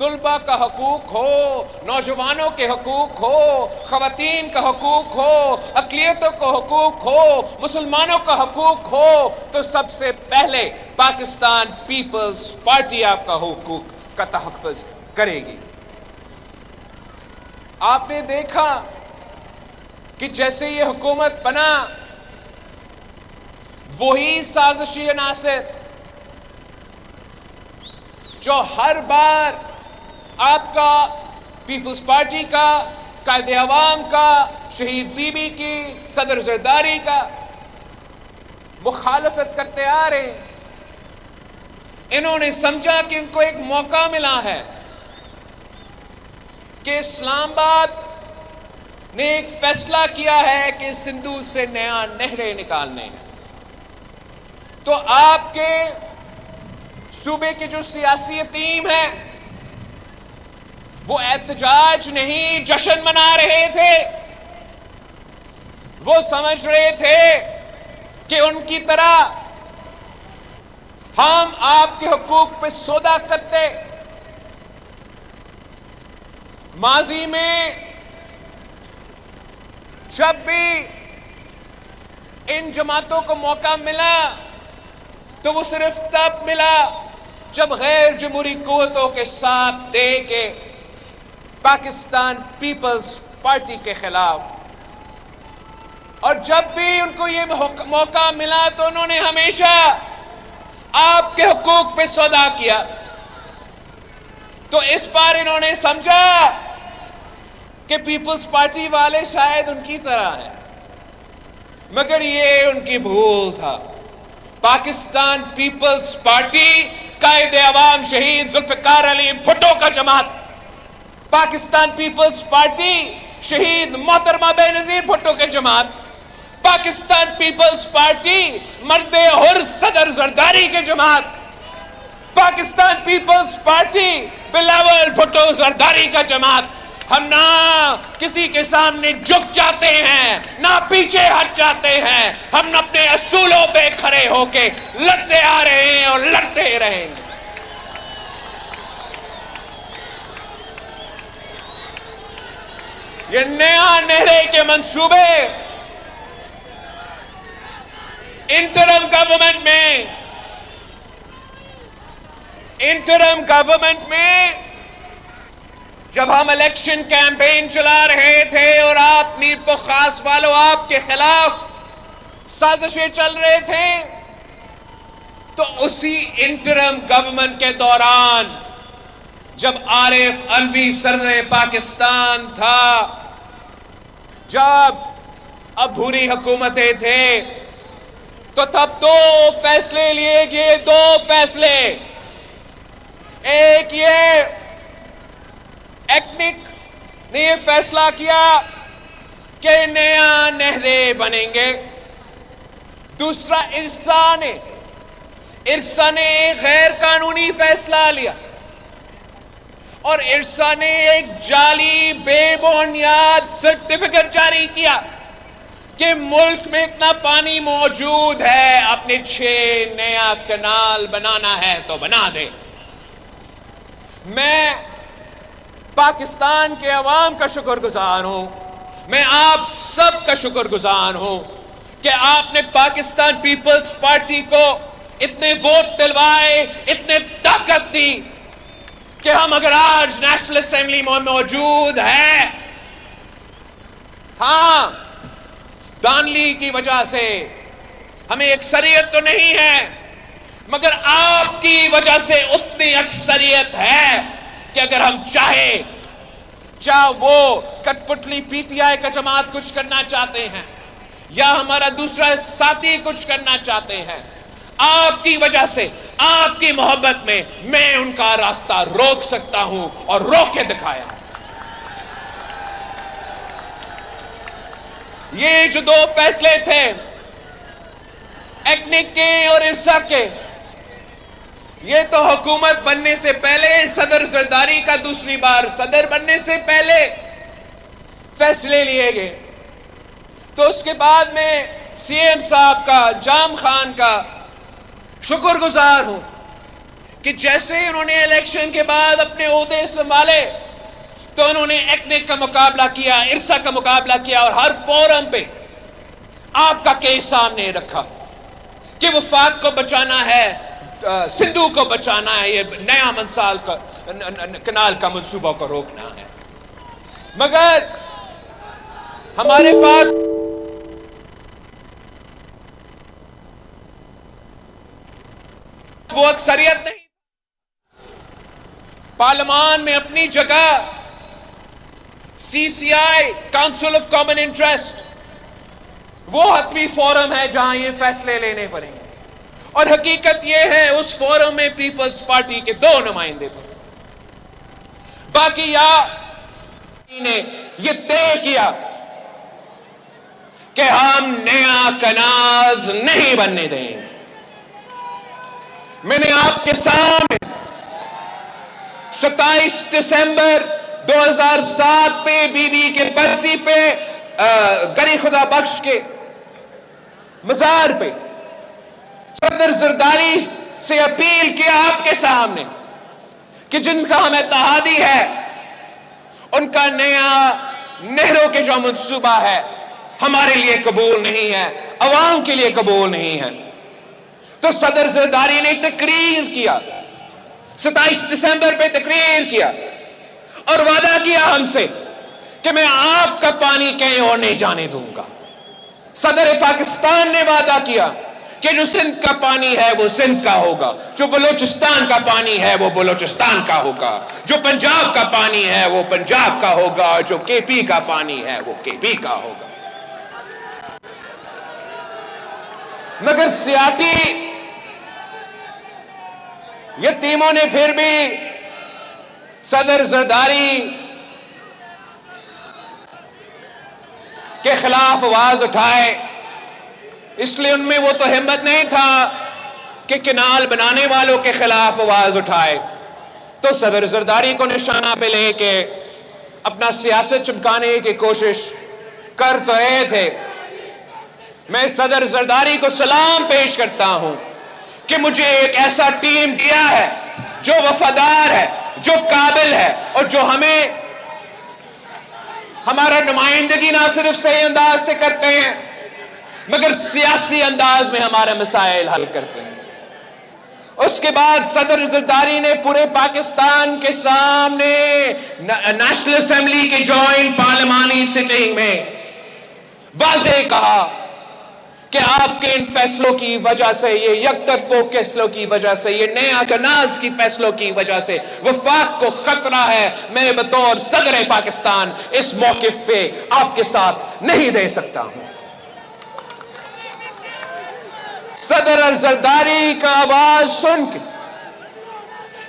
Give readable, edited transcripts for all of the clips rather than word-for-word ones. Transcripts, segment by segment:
طلبہ کا حقوق ہو، نوجوانوں کے حقوق ہو، خواتین کا حقوق ہو، اقلیتوں کا حقوق ہو، مسلمانوں کا حقوق ہو، تو سب سے پہلے پاکستان پیپلز پارٹی آپ کا حقوق کا تحفظ کرے گی۔ آپ نے دیکھا کہ جیسے یہ حکومت بنا، وہی سازشی عناصر جو ہر بار آپ کا پیپلز پارٹی کا، قائد عوام کا، شہید بی بی کی، صدر زرداری کا مخالفت کرتے آ رہے ہیں، انہوں نے سمجھا کہ ان کو ایک موقع ملا ہے کہ اسلام آباد نے ایک فیصلہ کیا ہے کہ سندھ سے نیا نہریں نکالنے ہیں، تو آپ کے صوبے کی جو سیاسی ٹیم ہے وہ احتجاج نہیں جشن منا رہے تھے، وہ سمجھ رہے تھے کہ ان کی طرح ہم آپ کے حقوق پہ سودا کرتے۔ ماضی میں جب بھی ان جماعتوں کو موقع ملا تو وہ صرف تب ملا جب غیر جمہوری قوتوں کے ساتھ دے کے پاکستان پیپلز پارٹی کے خلاف، اور جب بھی ان کو یہ موقع ملا تو انہوں نے ہمیشہ آپ کے حقوق پہ سودا کیا۔ تو اس بار انہوں نے سمجھا کہ پیپلز پارٹی والے شاید ان کی طرح ہیں، مگر یہ ان کی بھول تھا۔ پاکستان پیپلز پارٹی قائد عوام شہید ذوالفقار علی بھٹو کا جماعت، پاکستان پیپلز پارٹی شہید محترمہ بے نظیر بھٹو کے جماعت، پاکستان پیپلز پارٹی مرد حر صدر زرداری کے جماعت، پاکستان پیپلز پارٹی بلاول بھٹو زرداری کا جماعت۔ ہم نہ کسی کے سامنے جھک جاتے ہیں، نہ پیچھے ہٹ جاتے ہیں، ہم اپنے اصولوں پہ کھڑے ہو کے لڑتے آ رہے ہیں اور لڑتے رہیں گے۔ یہ نیا نہرے کے منصوبے انٹرم گورنمنٹ میں جب ہم الیکشن کیمپین چلا رہے تھے اور آپ میر پخاس والوں آپ کے خلاف سازشیں چل رہے تھے، تو اسی انٹرم گورنمنٹ کے دوران جب عارف علوی صدر پاکستان تھا، جب عبوری حکومتیں تھے، تو تب دو فیصلے لیے گئے، دو فیصلے۔ ایک یہ ایکنک نے یہ فیصلہ کیا کہ نیا نہریں بنیں گے، دوسرا ارسا نے ایک غیر قانونی فیصلہ لیا، اور ارسا نے ایک جعلی بے بنیاد سرٹیفکیٹ جاری کیا کہ ملک میں اتنا پانی موجود ہے، اپنے 6 نیا کنال بنانا ہے تو بنا دے۔ میں پاکستان کے عوام کا شکر گزار ہوں، میں آپ سب کا شکر گزار ہوں کہ آپ نے پاکستان پیپلز پارٹی کو اتنے ووٹ دلوائے، اتنے طاقت دی کہ ہم اگر آج نیشنل اسمبلی میں موجود ہیں، ہاں دانلی کی وجہ سے ہمیں اکثریت تو نہیں ہے، مگر آپ کی وجہ سے اتنی اکثریت ہے کہ اگر ہم چاہے وہ کٹ پتلی پی ٹی آئی کا جماعت کچھ کرنا چاہتے ہیں یا ہمارا دوسرا ساتھی کچھ کرنا چاہتے ہیں، آپ کی وجہ سے، آپ کی محبت میں ان کا راستہ روک سکتا ہوں اور روک کے دکھایا۔ یہ جو دو فیصلے تھے ایکنک کے اور ارسا کے، یہ تو حکومت بننے سے پہلے صدر زرداری کا دوسری بار صدر بننے سے پہلے فیصلے لیے گئے، تو اس کے بعد میں سی ایم صاحب کا، جام خان کا شکر گزار ہوں کہ جیسے انہوں نے الیکشن کے بعد اپنے عہدے سنبھالے تو انہوں نے ایکنک کا مقابلہ کیا، ارسا کا مقابلہ کیا، اور ہر فورم پہ آپ کا کیس سامنے رکھا کہ وفاق کو بچانا ہے، سندھو کو بچانا ہے، یہ نیا منسال کا کنال کا منصوبہ کو روکنا ہے۔ مگر ہمارے پاس وہ اکثریت نہیں، پارلیمان میں اپنی جگہ سی سی آئی کاؤنسل آف کامن انٹرسٹ وہ حتمی فورم ہے جہاں یہ فیصلے لینے پڑیں گے، اور حقیقت یہ ہے اس فورم میں پیپلز پارٹی کے 2 نمائندے تھے۔ باقی نے یہ طے کیا کہ ہم نیا کناز نہیں بننے دیں گے۔ میں نے آپ کے سامنے 27 دسمبر 2007 پہ بی بی کے برسی پہ گری خدا بخش کے مزار پہ صدر زرداری سے اپیل کیا آپ کے سامنے کہ جن کا ہمیں اتحادی ہے ان کا نیا نہروں کے جو منصوبہ ہے ہمارے لیے قبول نہیں ہے، عوام کے لیے قبول نہیں ہے۔ تو صدر زرداری نے تقریر کیا، 27 دسمبر پہ تقریر کیا اور وعدہ کیا ہم سے کہ میں آپ کا پانی کہیں اور نہیں جانے دوں گا۔ صدر پاکستان نے وعدہ کیا کہ جو سندھ کا پانی ہے وہ سندھ کا ہوگا، جو بلوچستان کا پانی ہے وہ بلوچستان کا ہوگا، جو پنجاب کا پانی ہے وہ پنجاب کا ہوگا، اور جو کے پی کا پانی ہے وہ کے پی کا ہوگا۔ مگر سیاسی یتیموں نے پھر بھی صدر زرداری کے خلاف آواز اٹھائے، اس لیے ان میں وہ تو ہمت نہیں تھا کہ کنال بنانے والوں کے خلاف آواز اٹھائے، تو صدر زرداری کو نشانہ پہ لے کے اپنا سیاست چمکانے کی کوشش کر تو رہے تھے۔ میں صدر زرداری کو سلام پیش کرتا ہوں کہ مجھے ایک ایسا ٹیم دیا ہے جو وفادار ہے، جو قابل ہے، اور جو ہمیں ہمارا نمائندگی نہ صرف صحیح انداز سے کرتے ہیں مگر سیاسی انداز میں ہمارے مسائل حل کرتے ہیں۔ اس کے بعد صدر زرداری نے پورے پاکستان کے سامنے نیشنل اسمبلی کے جوائنٹ پارلیمانی سٹنگ میں واضح کہا کہ آپ کے ان فیصلوں کی وجہ سے، یہ یک طرفہ فیصلوں کی وجہ سے، یہ نیا کناز کی فیصلوں کی وجہ سے وفاق کو خطرہ ہے۔ میں بطور صدر پاکستان اس موقف پہ آپ کے ساتھ نہیں دے سکتا ہوں۔ صدر زرداری کا آواز سن کے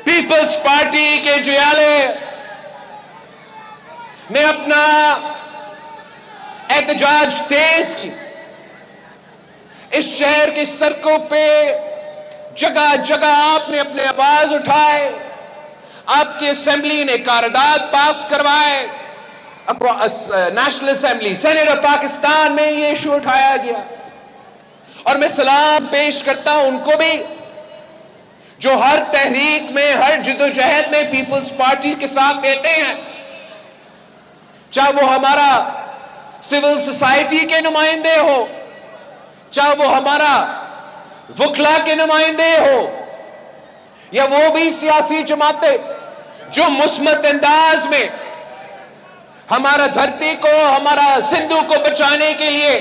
پیپلز پارٹی کے جیالے نے اپنا احتجاج تیز کی۔ اس شہر کی سڑکوں پہ جگہ جگہ آپ نے اپنے آواز اٹھائے، آپ کی اسمبلی نے قرارداد پاس کروائے، national assembly senate of Pakistan میں یہ ایشو اٹھایا گیا، اور میں سلام پیش کرتا ہوں ان کو بھی جو ہر تحریک میں، ہر جدوجہد میں پیپلز پارٹی کے ساتھ دیتے ہیں، چاہے وہ ہمارا سول سوسائٹی کے نمائندے ہو، چاہے وہ ہمارا وکلا کے نمائندے ہو، یا وہ بھی سیاسی جماعتیں جو مثبت انداز میں ہمارا دھرتی کو، ہمارا سندھو کو بچانے کے لیے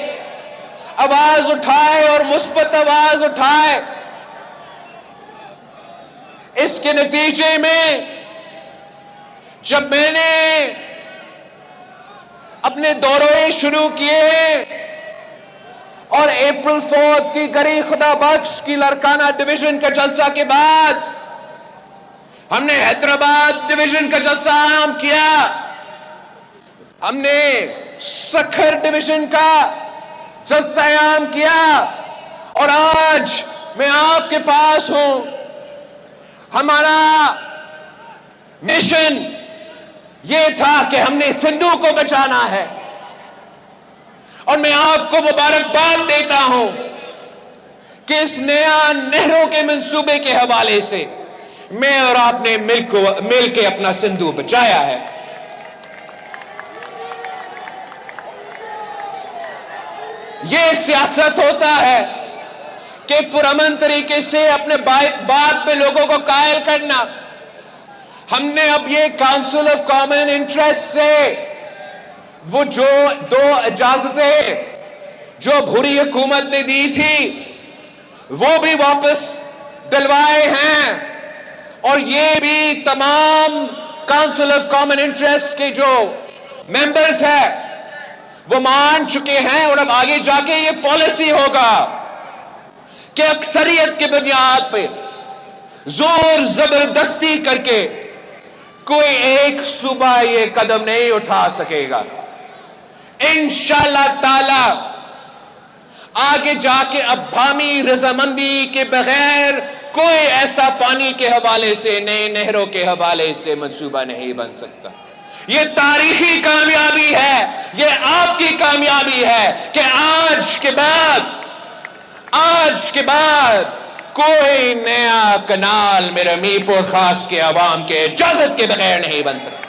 آواز اٹھائے اور مثبت آواز اٹھائے۔ اس کے نتیجے میں جب میں نے اپنے دورے شروع کیے اور اپریل 4 کی گری خدا بخش کی لڑکانہ ڈویژن کا جلسہ کے بعد ہم نے حیدرآباد ڈویژن کا جلسہ عام کیا، ہم نے سکھر ڈویژن کا جلسہ عام کیا، اور آج میں آپ کے پاس ہوں۔ ہمارا مشن یہ تھا کہ ہم نے سندھو کو بچانا ہے، اور میں آپ کو مبارکباد دیتا ہوں کہ اس نیا نہروں کے منصوبے کے حوالے سے میں اور آپ نے مل کے اپنا سندھو بچایا ہے۔ یہ سیاست ہوتا ہے کہ پرامن طریقے سے اپنے بات پہ لوگوں کو قائل کرنا۔ ہم نے اب یہ کاؤنسل آف کامن انٹرسٹ سے وہ جو 2 اجازتیں جو بھوری حکومت نے دی تھی وہ بھی واپس دلوائے ہیں، اور یہ بھی تمام کاؤنسل آف کامن انٹرسٹ کے جو ممبرز ہیں وہ مان چکے ہیں، اور اب آگے جا کے یہ پالیسی ہوگا کہ اکثریت کے بنیاد پہ زور زبردستی کر کے کوئی ایک صوبہ یہ قدم نہیں اٹھا سکے گا۔ انشاءاللہ تعالی آگے جا کے اب عوامی رضامندی کے بغیر کوئی ایسا پانی کے حوالے سے نئے نہروں کے حوالے سے منصوبہ نہیں بن سکتا۔ یہ تاریخی کامیابی ہے، یہ آپ کی کامیابی ہے کہ آج کے بعد کوئی نیا کنال میرے میر پور خاص کے عوام کے اجازت کے بغیر نہیں بن سکتا۔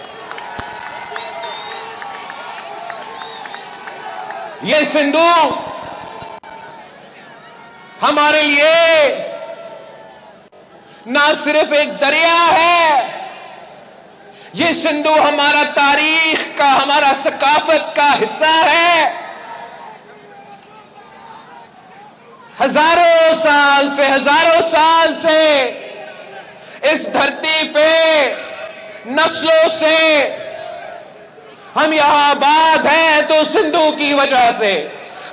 یہ سندھو ہمارے لیے نہ صرف ایک دریا ہے، یہ سندھو ہمارا تاریخ کا، ہمارا ثقافت کا حصہ ہے۔ ہزاروں سال سے اس دھرتی پہ نسلوں سے ہم یہاں آباد ہیں تو سندھو کی وجہ سے،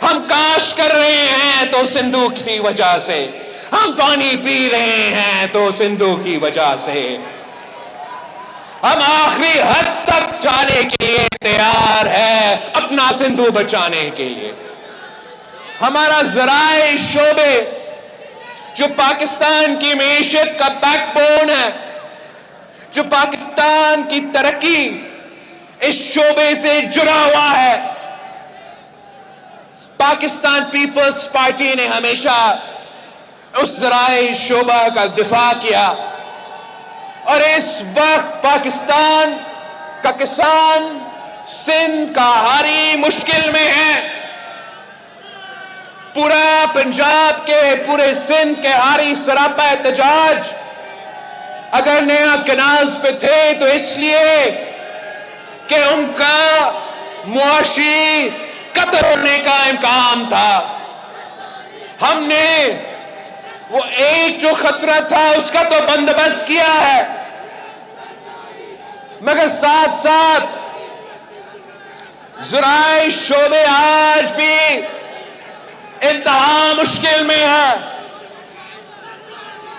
ہم کاشت کر رہے ہیں تو سندھو کی وجہ سے، ہم پانی پی رہے ہیں تو سندھو کی وجہ سے، ہم آخری حد تک جانے کے لیے تیار ہے اپنا سندھو بچانے کے لیے۔ ہمارا زرعی شعبے جو پاکستان کی معیشت کا بیک بون ہے، جو پاکستان کی ترقی اس شعبے سے جڑا ہوا ہے، پاکستان پیپلز پارٹی نے ہمیشہ اس زرعی شعبہ کا دفاع کیا، اور اس وقت پاکستان کا کسان سندھ کا ہاری مشکل میں ہے۔ پورا پنجاب کے، پورے سندھ کے ہاری سراپا احتجاج اگر نیا کنالز پہ تھے تو اس لیے کہ ان کا معاشی قتل ہونے کا امکان تھا۔ ہم نے وہ ایک جو خطرہ تھا اس کا تو بندوبست کیا ہے، مگر ساتھ ساتھ زرعی شعبے آج بھی انتہا مشکل میں ہے۔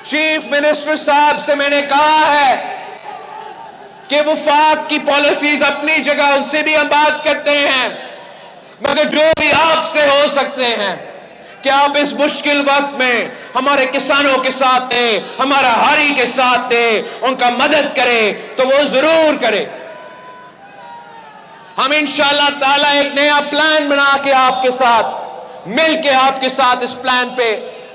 چیف منسٹر صاحب سے میں نے کہا ہے کہ وفاق کی پالیسیز اپنی جگہ، ان سے بھی ہم بات کرتے ہیں، مگر جو بھی آپ سے ہو سکتے ہیں کہ آپ اس مشکل وقت میں ہمارے کسانوں کے ساتھ تھے، ہمارا ہاری کے ساتھ تھے، ان کا مدد کرے تو وہ ضرور کرے۔ ہم انشاءاللہ تعالی ایک نیا پلان بنا کے آپ کے ساتھ مل کے آپ کے ساتھ اس پلان پہ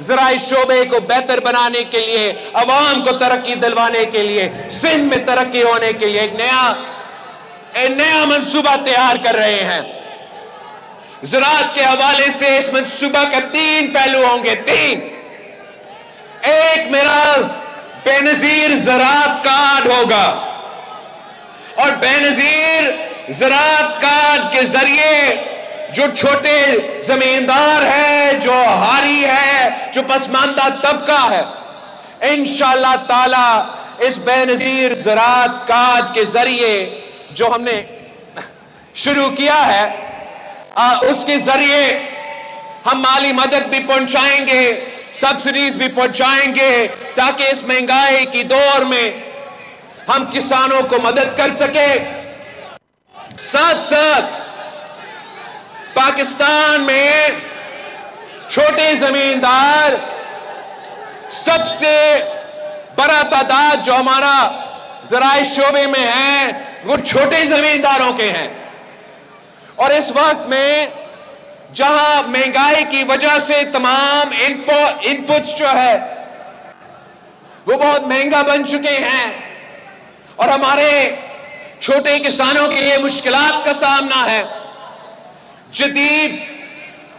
زرعی شعبے کو بہتر بنانے کے لیے، عوام کو ترقی دلوانے کے لیے، سندھ میں ترقی ہونے کے لیے ایک نیا منصوبہ تیار کر رہے ہیں۔ زراعت کے حوالے سے اس منصوبہ کا 3 پہلو ہوں گے، 3۔ ایک میرا بے نظیر زراعت کارڈ ہوگا، اور بے نظیر زراعت کارڈ کے ذریعے جو چھوٹے زمیندار ہے، جو ہاری ہے، جو پسماندہ طبقہ ہے، انشاءاللہ تعالی اس بے نظیر زراعت کارڈ کے ذریعے جو ہم نے شروع کیا ہے، اس کے ذریعے ہم مالی مدد بھی پہنچائیں گے، سبسڈیز بھی پہنچائیں گے، تاکہ اس مہنگائی کی دور میں ہم کسانوں کو مدد کر سکے۔ ساتھ ساتھ پاکستان میں چھوٹے زمیندار سب سے بڑا تعداد جو ہمارا زرعی شعبے میں ہے وہ چھوٹے زمینداروں کے ہیں، اور اس وقت میں جہاں مہنگائی کی وجہ سے تمام ان پٹس جو ہے وہ بہت مہنگا بن چکے ہیں اور ہمارے چھوٹے کسانوں کے لیے مشکلات کا سامنا ہے. جدید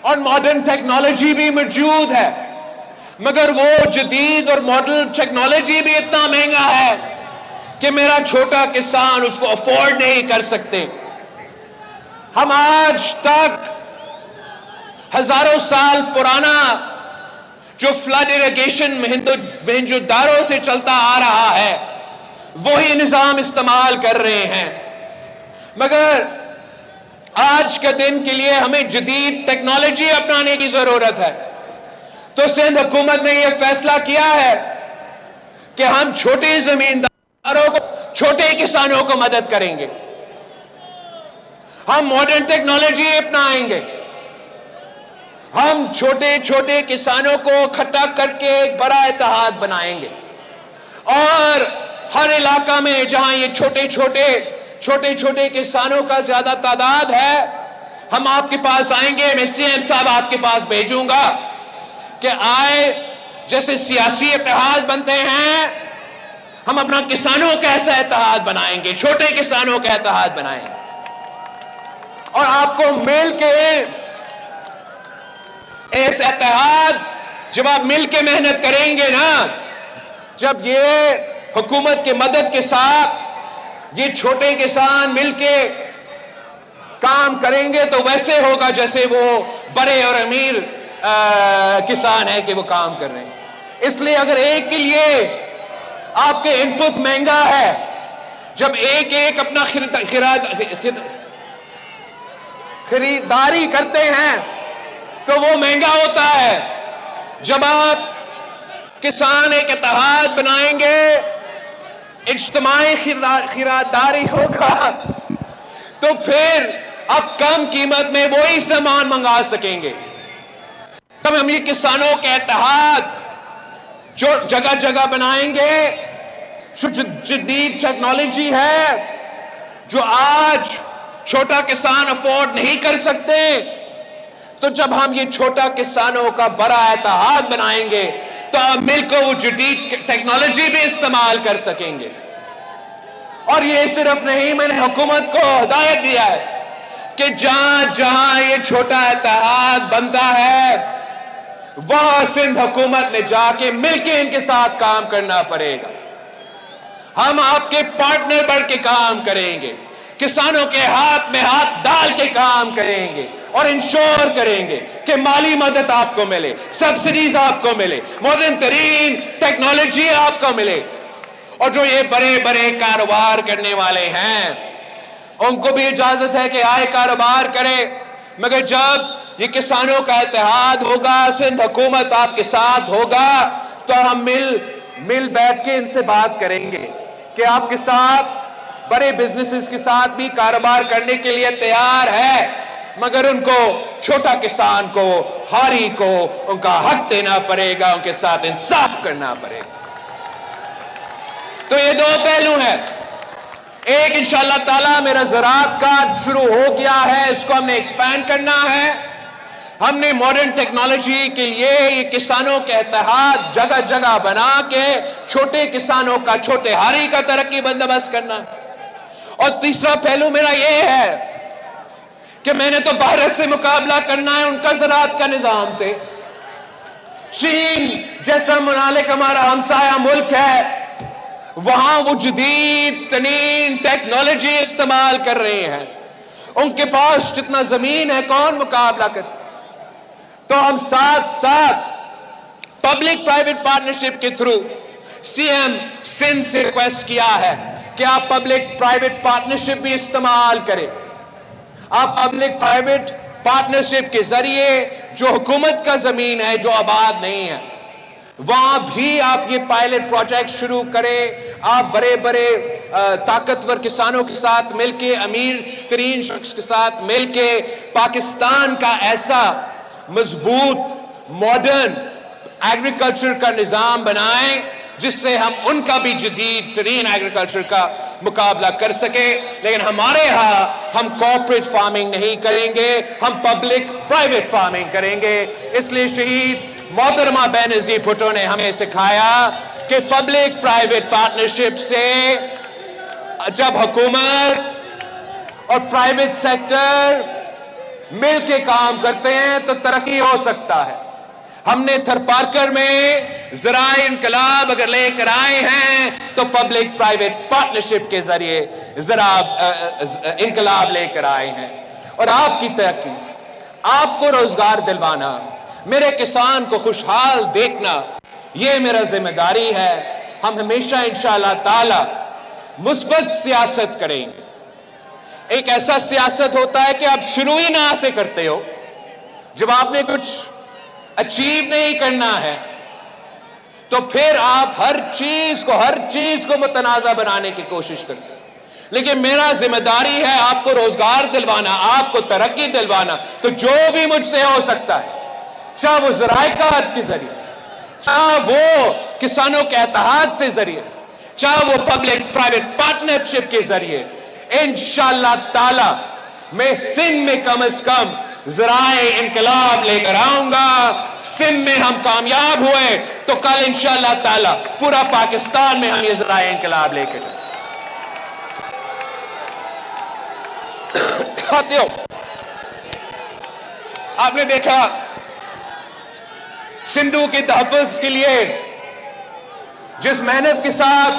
اور ماڈرن ٹیکنالوجی بھی موجود ہے مگر وہ جدید اور ماڈرن ٹیکنالوجی بھی اتنا مہنگا ہے کہ میرا چھوٹا کسان اس کو افورڈ نہیں کر سکتے. ہم آج تک ہزاروں سال پرانا جو فلڈ ایریگیشن موہنجودارو سے چلتا آ رہا ہے وہی نظام استعمال کر رہے ہیں مگر آج کے دن کے لیے ہمیں جدید ٹیکنالوجی اپنانے کی ضرورت ہے. تو سندھ حکومت نے یہ فیصلہ کیا ہے کہ ہم چھوٹے زمینداروں کو چھوٹے کسانوں کو مدد کریں گے. ہم ماڈرن ٹیکنالوجی اپنائیں گے. ہم چھوٹے چھوٹے کسانوں کو اکٹھا کر کے ایک بڑا اتحاد بنائیں گے اور ہر علاقہ میں جہاں یہ چھوٹے چھوٹے کسانوں کا زیادہ تعداد ہے ہم آپ کے پاس آئیں گے. میں سی ایم صاحب آپ کے پاس بھیجوں گا کہ آئے جیسے سیاسی اتحاد بنتے ہیں ہم اپنا کسانوں کا ایسا اتحاد بنائیں گے, چھوٹے کسانوں کا اتحاد بنائیں گے اور آپ کو مل کے اس اتحاد جب آپ مل کے محنت کریں گے نا, جب یہ حکومت کے مدد کے ساتھ یہ چھوٹے کسان مل کے کام کریں گے تو ویسے ہوگا جیسے وہ بڑے اور امیر کسان ہیں کہ وہ کام کر رہے ہیں. اس لیے اگر ایک کے لیے آپ کے انپٹ مہنگا ہے, جب ایک اپنا خریداری کرتے ہیں تو وہ مہنگا ہوتا ہے. جب آپ کسان ایک اتحاد بنائیں گے اجتماعی خریداری ہوگا تو پھر آپ کم قیمت میں وہی سامان منگا سکیں گے. تب ہم یہ کسانوں کے اتحاد جو جگہ جگہ بنائیں گے, جو جدید ٹیکنالوجی ہے جو آج چھوٹا کسان افورڈ نہیں کر سکتے, تو جب ہم یہ چھوٹا کسانوں کا بڑا اتحاد بنائیں گے تو ہم مل کر وہ جدید ٹیکنالوجی بھی استعمال کر سکیں گے. اور یہ صرف نہیں, میں نے حکومت کو ہدایت دیا ہے کہ جہاں جہاں یہ چھوٹا اتحاد بنتا ہے وہاں سندھ حکومت نے جا کے مل کے ان کے ساتھ کام کرنا پڑے گا. ہم آپ کے پارٹنر بن کے کام کریں گے, کسانوں کے ہاتھ میں ہاتھ ڈال کے کام کریں گے اور انشور کریں گے کہ مالی مدد آپ کو ملے, سبسڈیز آپ کو ملے, ماڈرن ترین ٹیکنالوجی آپ کو ملے. اور جو یہ بڑے بڑے کاروبار کرنے والے ہیں ان کو بھی اجازت ہے کہ آئے کاروبار کرے, مگر جب یہ کسانوں کا اتحاد ہوگا, سندھ حکومت آپ کے ساتھ ہوگا, تو ہم مل بیٹھ کے ان سے بات کریں گے کہ آپ کے ساتھ بڑے بزنسز کے ساتھ بھی کاروبار کرنے کے لیے تیار ہے, مگر ان کو چھوٹا کسان کو, ہاری کو ان کا حق دینا پڑے گا, ان کے ساتھ انصاف کرنا پڑے گا. تو یہ دو پہلو ہیں. ایک انشاءاللہ تعالی میرا زراعت کا شروع ہو گیا ہے, اس کو ہم نے ایکسپینڈ کرنا ہے. ہم نے ماڈرن ٹیکنالوجی کے لیے یہ کسانوں کے اتحاد جگہ جگہ بنا کے چھوٹے کسانوں کا, چھوٹے ہاری کا ترقی بندوبست کرنا. اور تیسرا پہلو میرا یہ ہے کہ میں نے تو بھارت سے مقابلہ کرنا ہے ان کا زراعت کا نظام سے. چین جیسا ممالک ہمارا ہمسایہ ملک ہے, وہاں وہ جدید ترین ٹیکنالوجی استعمال کر رہے ہیں, ان کے پاس جتنا زمین ہے کون مقابلہ کر سکتا. تو ہم ساتھ ساتھ پبلک پرائیویٹ پارٹنرشپ کے تھرو سی ایم سندھ سے ریکویسٹ کیا ہے کہ آپ پبلک پرائیویٹ پارٹنرشپ بھی استعمال کریں. آپ پبلک پرائیویٹ پارٹنرشپ کے ذریعے جو حکومت کا زمین ہے جو آباد نہیں ہے وہاں بھی آپ یہ پائلٹ پروجیکٹ شروع کریں. آپ بڑے بڑے طاقتور کسانوں کے ساتھ مل کے, امیر ترین شخص کے ساتھ مل کے پاکستان کا ایسا مضبوط ماڈرن ایگریکلچر کا نظام بنائیں جس سے ہم ان کا بھی جدید ترین ایگریکلچر کا مقابلہ کر سکیں. لیکن ہمارے ہاں ہم کارپوریٹ فارمنگ نہیں کریں گے, ہم پبلک پرائیویٹ فارمنگ کریں گے. اس لیے شہید محترمہ بے نظیر بھٹو نے ہمیں سکھایا کہ پبلک پرائیویٹ پارٹنرشپ سے جب حکومت اور پرائیویٹ سیکٹر مل کے کام کرتے ہیں تو ترقی ہو سکتا ہے. ہم نے تھرپارکر میں ذرائع انقلاب اگر لے کر آئے ہیں تو پبلک پرائیویٹ پارٹنرشپ کے ذریعے انقلاب لے کر آئے ہیں. اور آپ کی ترقی، آپ کو روزگار دلوانا، میرے کسان کو خوشحال دیکھنا، یہ میرا ذمہ داری ہے. ہم ہمیشہ انشاءاللہ تعالی مثبت سیاست کریں گے. ایک ایسا سیاست ہوتا ہے کہ آپ شروع ہی نہ سے کرتے ہو. جب آپ نے کچھ اچیو نہیں کرنا ہے تو پھر آپ ہر چیز کو متنازع بنانے کی کوشش کرتے ہیں. لیکن میرا ذمہ داری ہے آپ کو روزگار دلوانا، آپ کو ترقی دلوانا. تو جو بھی مجھ سے ہو سکتا ہے، چاہے وہ ذرائع کاج کے ذریعے، چاہے وہ کسانوں کے اتحاد سے ذریعے، چاہے وہ پبلک پرائیویٹ پارٹنرشپ کے ذریعے، انشاءاللہ تعالی میں سندھ میں کم از کم ذرائع انقلاب لے کر آؤں گا. سندھ میں ہم کامیاب ہوئے تو کل انشاءاللہ تعالی پورا پاکستان میں ہم یہ ذرائع انقلاب لے کے جائیں. آپ نے دیکھا سندھو کے تحفظ کے لیے جس محنت کے ساتھ،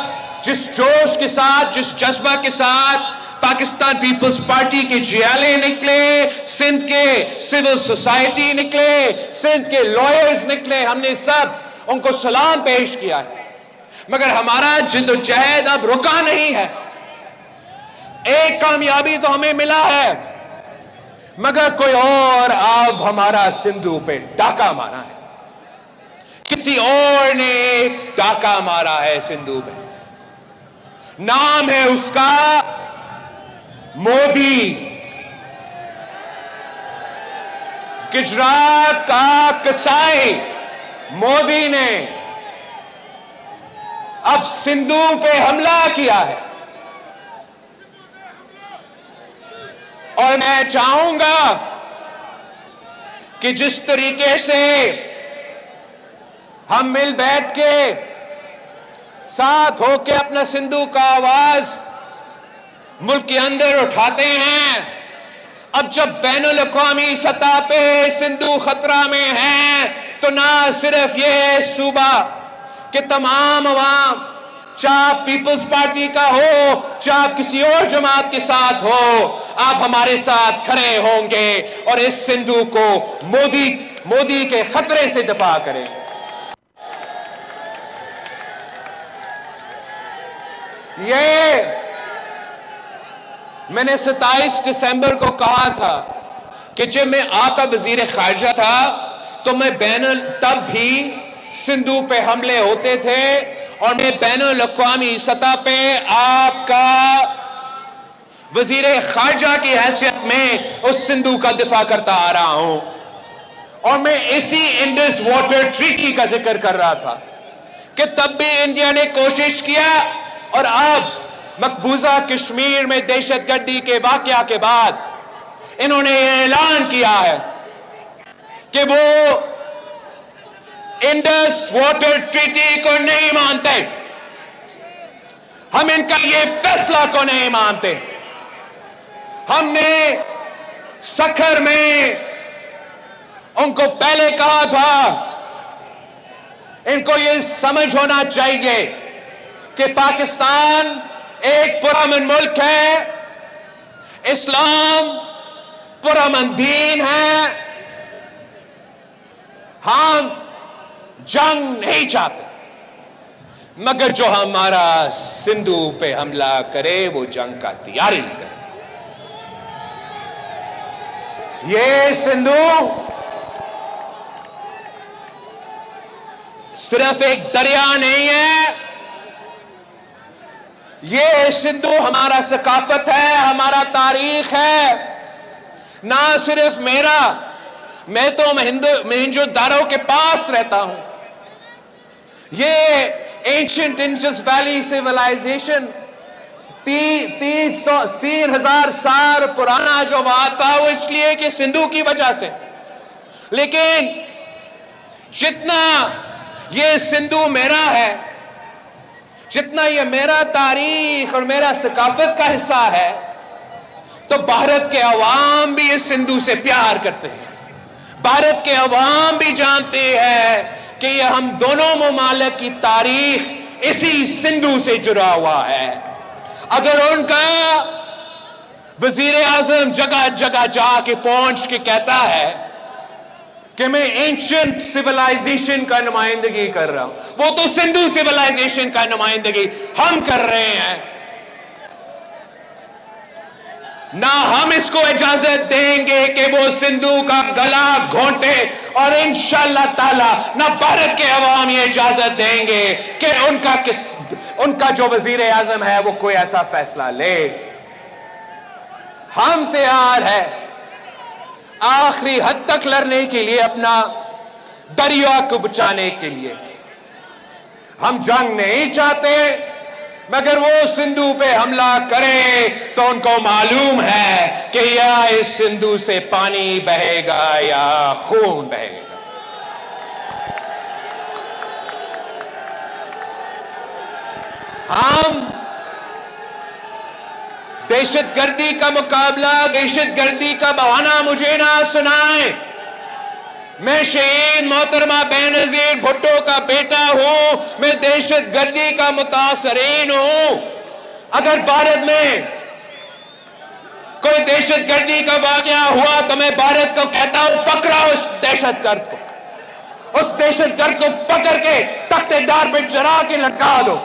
جس جوش کے ساتھ، جس جذبہ کے ساتھ پاکستان پیپلز پارٹی کے جیالے نکلے، سندھ کے سول سوسائٹی نکلے، سندھ کے لائرز نکلے، ہم نے سب ان کو سلام پیش کیا ہے. مگر ہمارا جد و جہد اب رکا نہیں ہے. ایک کامیابی تو ہمیں ملا ہے، مگر کوئی اور اب ہمارا سندھو پہ ڈاکہ مارا ہے. کسی اور نے ایک ڈاکہ مارا ہے سندھو میں. نام ہے اس کا مودی. گجرات کا کسائی مودی نے اب سندھو پہ حملہ کیا ہے. اور میں چاہوں گا کہ جس طریقے سے ہم مل بیٹھ کے ساتھ ہو کے اپنا سندھو کا آواز ملک کے اندر اٹھاتے ہیں، اب جب بین الاقوامی سطح پہ سندھو خطرہ میں ہے تو نہ صرف یہ صوبہ کہ تمام عوام، چاہے پیپلز پارٹی کا ہو، چاہے کسی اور جماعت کے ساتھ ہو، آپ ہمارے ساتھ کھڑے ہوں گے اور اس سندھو کو مودی کے خطرے سے دفاع کریں. یہ میں نے 27 دسمبر کو کہا تھا کہ جب میں آپ کا وزیر خارجہ تھا تو میں تب بھی سندھو پہ حملے ہوتے تھے اور میں بین الاقوامی سطح پہ آپ کا وزیر خارجہ کی حیثیت میں اس سندھو کا دفاع کرتا آ رہا ہوں. اور میں اسی انڈس واٹر ٹریٹی کا ذکر کر رہا تھا کہ تب بھی انڈیا نے کوشش کیا، اور اب مقبوضہ کشمیر میں دہشت گردی کے واقعہ کے بعد انہوں نے یہ اعلان کیا ہے کہ وہ انڈس واٹر ٹریٹی کو نہیں مانتے. ہم ان کا یہ فیصلہ کو نہیں مانتے. ہم نے سکھر میں ان کو پہلے کہا تھا، ان کو یہ سمجھ ہونا چاہیے کہ پاکستان ایک پرامن ملک ہے، اسلام پرامن دین ہے. ہم جنگ نہیں چاہتے، مگر جو ہمارا سندھو پہ حملہ کرے وہ جنگ کا تیاری کرے. یہ سندھو صرف ایک دریا نہیں ہے، یہ سندھو ہمارا ثقافت ہے، ہمارا تاریخ ہے. نہ صرف میرا، میں تو مہنجو دارو کے پاس رہتا ہوں. یہ اینشنٹ انڈس ویلی سیولائزیشن 3000 سال پرانا جو وہاں تھا وہ اس لیے کہ سندھو کی وجہ سے. لیکن جتنا یہ سندھو میرا ہے جتنا یہ میرا تاریخ اور میرا ثقافت کا حصہ ہے، تو بھارت کے عوام بھی اس سندھو سے پیار کرتے ہیں. بھارت کے عوام بھی جانتے ہیں کہ یہ ہم دونوں ممالک کی تاریخ اسی سندھو سے جڑا ہوا ہے. اگر ان کا وزیر اعظم جگہ جگہ جا کے پہنچ کے کہتا ہے کہ میں اینشنٹ سیولائزیشن کا نمائندگی کر رہا ہوں، وہ تو سندھو سیولائزیشن کا نمائندگی ہم کر رہے ہیں. نہ ہم اس کو اجازت دیں گے کہ وہ سندھو کا گلا گھونٹے، اور انشاءاللہ تعالی نہ بھارت کے عوام یہ اجازت دیں گے کہ ان کا جو وزیر اعظم ہے وہ کوئی ایسا فیصلہ لے. ہم تیار ہیں آخری حد تک لڑنے کے لیے، اپنا دریا کو بچانے کے لیے. ہم جنگ نہیں چاہتے، مگر وہ سندھو پہ حملہ کرے تو ان کو معلوم ہے کہ یا اس سندھو سے پانی بہے گا یا خون بہے گا. ہم دہشت گردی کا مقابلہ، دہشت گردی کا بہانہ مجھے نہ سنائیں. میں شہید محترمہ بینظیر بھٹو کا بیٹا ہوں، میں دہشت گردی کا متاثرین ہوں. اگر بھارت میں کوئی دہشت گردی کا واقعہ ہوا تو میں بھارت کو کہتا ہوں پکڑا اس دہشت گرد کو، اس دہشت گرد کو پکڑ کے تختے دار پہ چڑھا کے لٹکا دو.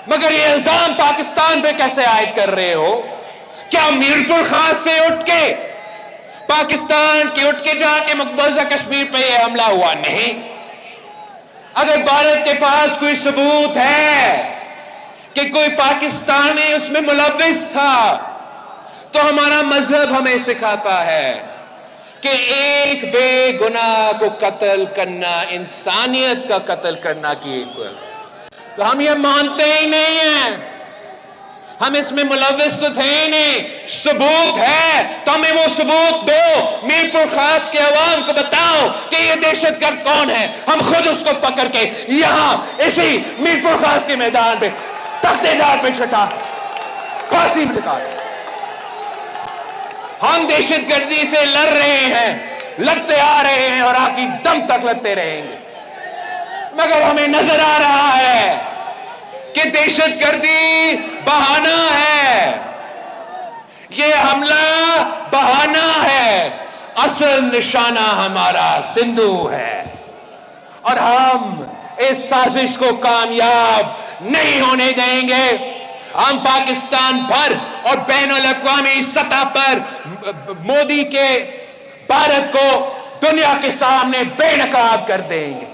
مگر یہ الزام پاکستان پہ کیسے عائد کر رہے ہو؟ کیا میرپور خاص سے اٹھ کے پاکستان کی اٹھ کے جا کے مقبوضہ کشمیر پہ یہ حملہ ہوا؟ نہیں. اگر بھارت کے پاس کوئی ثبوت ہے کہ کوئی پاکستانی اس میں ملوث تھا، تو ہمارا مذہب ہمیں سکھاتا ہے کہ ایک بے گناہ کو قتل کرنا انسانیت کا قتل کرنا کی ایکول. تو ہم یہ مانتے ہی نہیں ہیں، ہم اس میں ملوث تو تھے ہی نہیں. ثبوت ہے تو ہمیں وہ ثبوت دو. میرپور خاص کے عوام کو بتاؤ کہ یہ دہشت گرد کون ہے. ہم خود اس کو پکڑ کے یہاں اسی میرپور خاص کے میدان پہ تختے دار پہ چھٹا پھانسی میں لٹا دیں. ہم دہشت گردی سے لڑ رہے ہیں، لڑتے آ رہے ہیں اور آخری دم تک لڑتے رہیں گے. مگر ہمیں نظر آ رہا ہے کہ دہشت گردی بہانہ ہے، یہ حملہ بہانہ ہے، اصل نشانہ ہمارا سندھو ہے. اور ہم اس سازش کو کامیاب نہیں ہونے دیں گے. ہم پاکستان بھر اور بین الاقوامی سطح پر مودی کے بھارت کو دنیا کے سامنے بے نقاب کر دیں گے.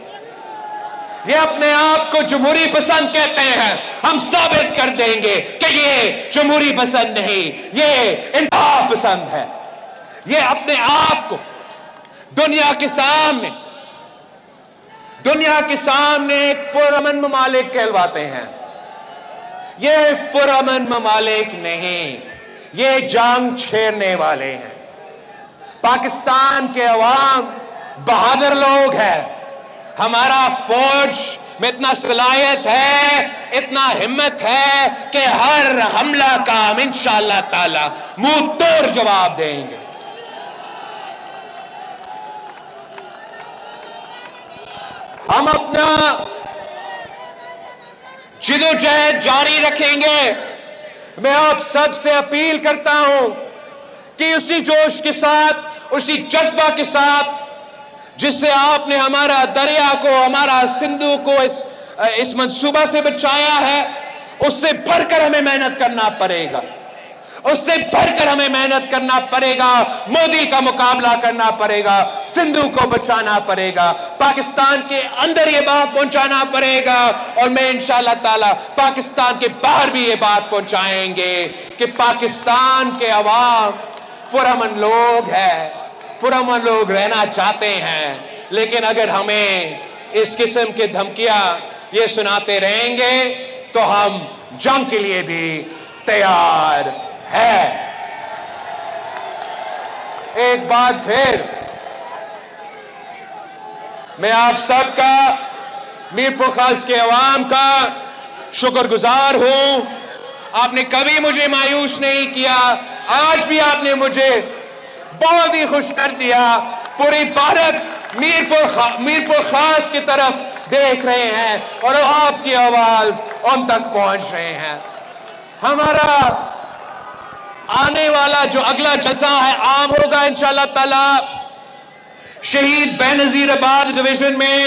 یہ اپنے آپ کو جمہوری پسند کہتے ہیں، ہم ثابت کر دیں گے کہ یہ جمہوری پسند نہیں، یہ انتہا پسند ہے. یہ اپنے آپ کو دنیا کے سامنے ایک پرامن ممالک کہلواتے ہیں. یہ پرامن ممالک نہیں، یہ جنگ چھیڑنے والے ہیں. پاکستان کے عوام بہادر لوگ ہیں. ہمارا فوج میں اتنا صلاحیت ہے، اتنا ہمت ہے کہ ہر حملہ کا ہم انشاءاللہ تعالی منہ توڑ جواب دیں گے. ہم اپنا جدوجہد جاری رکھیں گے. میں آپ سب سے اپیل کرتا ہوں کہ اسی جوش کے ساتھ، اسی جذبہ کے ساتھ جس سے آپ نے ہمارا دریا کو، ہمارا سندھو کو اس منصوبہ سے بچایا ہے، اس سے بڑھ کر ہمیں محنت کرنا پڑے گا. اس سے بڑھ کر ہمیں محنت کرنا پڑے گا. مودی کا مقابلہ کرنا پڑے گا، سندھو کو بچانا پڑے گا، پاکستان کے اندر یہ بات پہنچانا پڑے گا. اور میں انشاءاللہ تعالی پاکستان کے باہر بھی یہ بات پہنچائیں گے کہ پاکستان کے عوام پرامن لوگ ہیں، پرامن لوگ رہنا چاہتے ہیں. لیکن اگر ہمیں اس قسم کے دھمکیاں یہ سناتے رہیں گے تو ہم جنگ کے لیے بھی تیار ہے. ایک بار پھر میں آپ سب کا، میرپور خاص کے عوام کا شکر گزار ہوں. آپ نے کبھی مجھے مایوس نہیں کیا. آج بھی آپ نے مجھے بہت ہی خوش کر دیا. پوری بھارت میرپور خاص کی طرف دیکھ رہے ہیں اور آپ کی آواز ان تک پہنچ رہے ہیں. ہمارا آنے والا جو اگلا جلسہ ہے عام ہوگا انشاءاللہ تعالی شہید بے نظیر آباد ڈویژن میں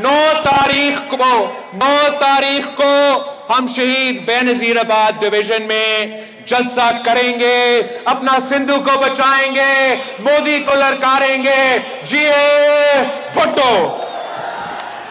9 تاریخ کو ہم شہید بے نظیر آباد ڈویژن میں جلسہ کریں گے. اپنا سندھو کو بچائیں گے, مودی کو للکاریں گے. جی بھٹو.